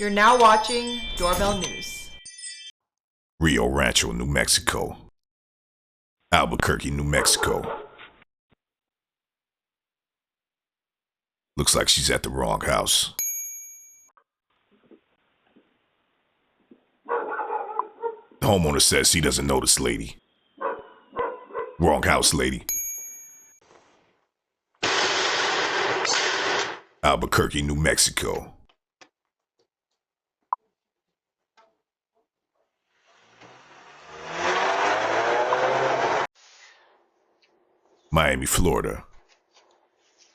You're now watching Doorbell News. Rio Rancho, New Mexico. Albuquerque, New Mexico. Looks like she's at the wrong house. The homeowner says he doesn't know this lady. Wrong house, lady. Albuquerque, New Mexico. Miami, Florida.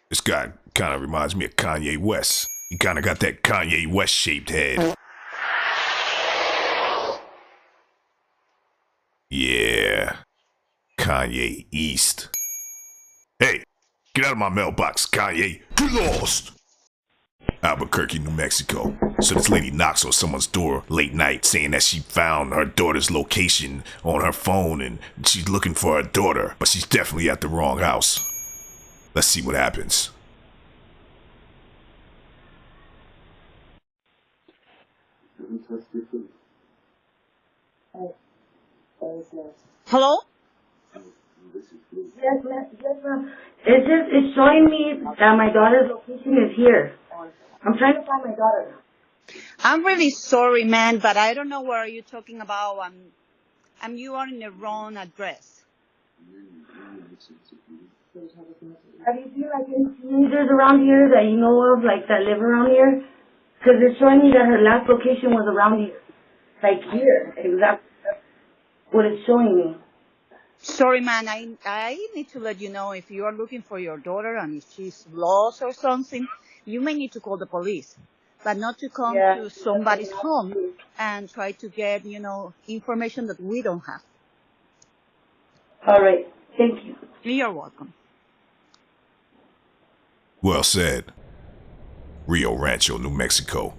This guy kind of reminds me of Kanye West. He kind of got that Kanye West shaped head. Yeah. Kanye East. Hey, get out of my mailbox, Kanye. Get lost. Albuquerque, New Mexico. So this lady knocks on someone's door late night saying that she found her daughter's location on her phone and she's looking for her daughter, but she's definitely at the wrong house. Let's see what happens. Hello? Yes, ma'am. It's showing me that my daughter's location is here. I'm trying to find my daughter. I'm really sorry, man, but I don't know what are you talking about. You are in the wrong address. Have you seen like any teenagers around here that you know of, like that live around here? Because it's showing me that her last location was around here, like here, exactly. That's what it's showing me. Sorry, man, I need to let you know if you are looking for your daughter and if she's lost or something, you may need to call the police, but not to come to somebody's home and try to get, information that we don't have. All right. Thank you. You're welcome. Well said. Rio Rancho, New Mexico.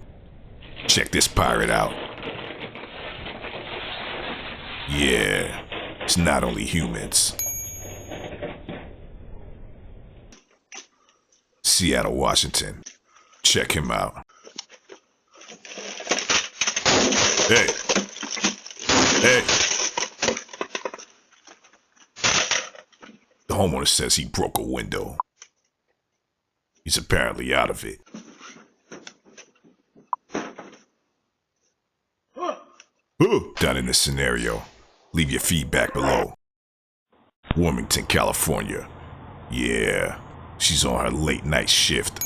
Check this pirate out. Yeah, it's not only humans. Seattle, Washington. Check him out. Hey. Hey. The homeowner says he broke a window. He's apparently out of it. Done in this scenario. Leave your feedback below. Wilmington, California. Yeah, she's on her late night shift.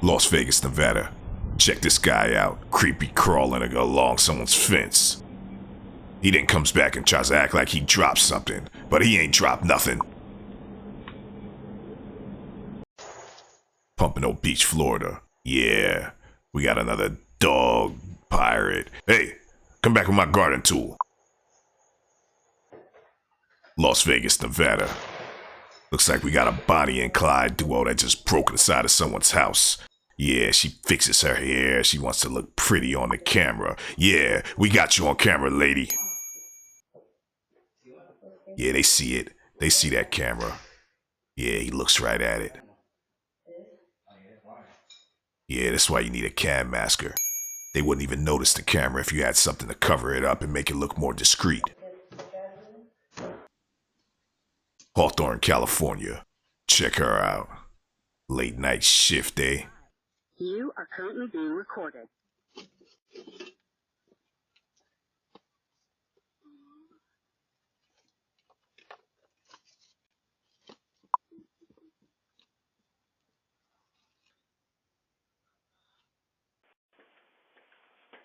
Las Vegas, Nevada. Check this guy out. Creepy crawling along someone's fence. He then comes back and tries to act like he dropped something, but he ain't dropped nothing. Pompano Beach, Florida. Yeah, we got another dog pirate. Hey, come back with my garden tool. Las Vegas, Nevada. Looks like we got a Bonnie and Clyde duo that just broke inside of someone's house. Yeah, she fixes her hair. She wants to look pretty on the camera. Yeah, we got you on camera, lady. Yeah, they see it. They see that camera. Yeah, he looks right at it. Yeah, that's why you need a cam masker. They wouldn't even notice the camera if you had something to cover it up and make it look more discreet. Hawthorne, California. Check her out. Late night shift, eh? You are currently being recorded.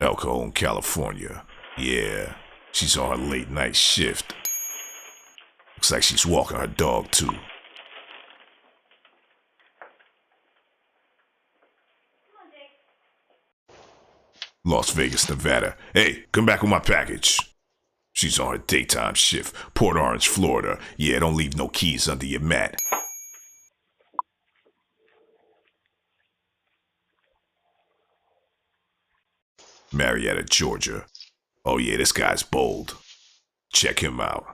El Cajon, California. Yeah, she's on her late night shift. Looks like she's walking her dog, too. Las Vegas, Nevada. Hey, come back with my package. She's on her daytime shift. Port Orange, Florida. Yeah, don't leave no keys under your mat. Marietta, Georgia. Oh yeah, this guy's bold. Check him out.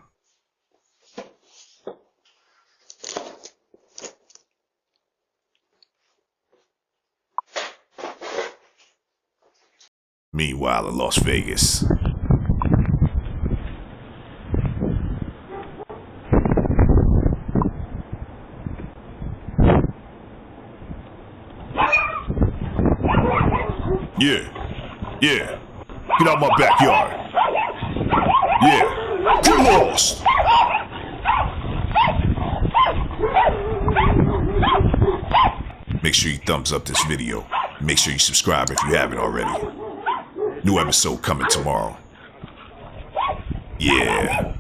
Meanwhile in Las Vegas. Yeah. Get out my backyard. Yeah. Get lost. Make sure you thumbs up this video. Make sure you subscribe if you haven't already. New episode coming tomorrow. Yeah.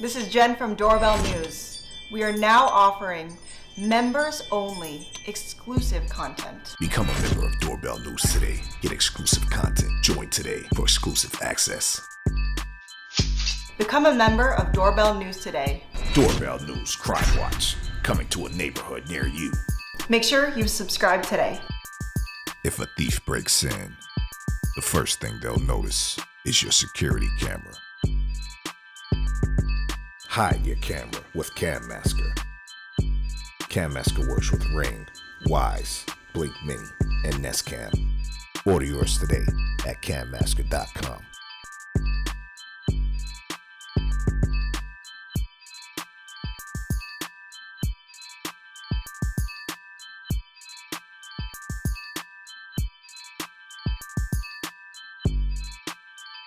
This is Jen from Doorbell News. We are now offering members-only exclusive content. Become a member of Doorbell News today. Get exclusive content. Join today for exclusive access. Become a member of Doorbell News today. Doorbell News Crime Watch. Coming to a neighborhood near you. Make sure you subscribe today. If a thief breaks in, the first thing they'll notice is your security camera. Hide your camera with Cam Masker. Cam Masker works with Ring, Wise, Blink Mini, and Nest Cam. Order yours today at cammasker.com.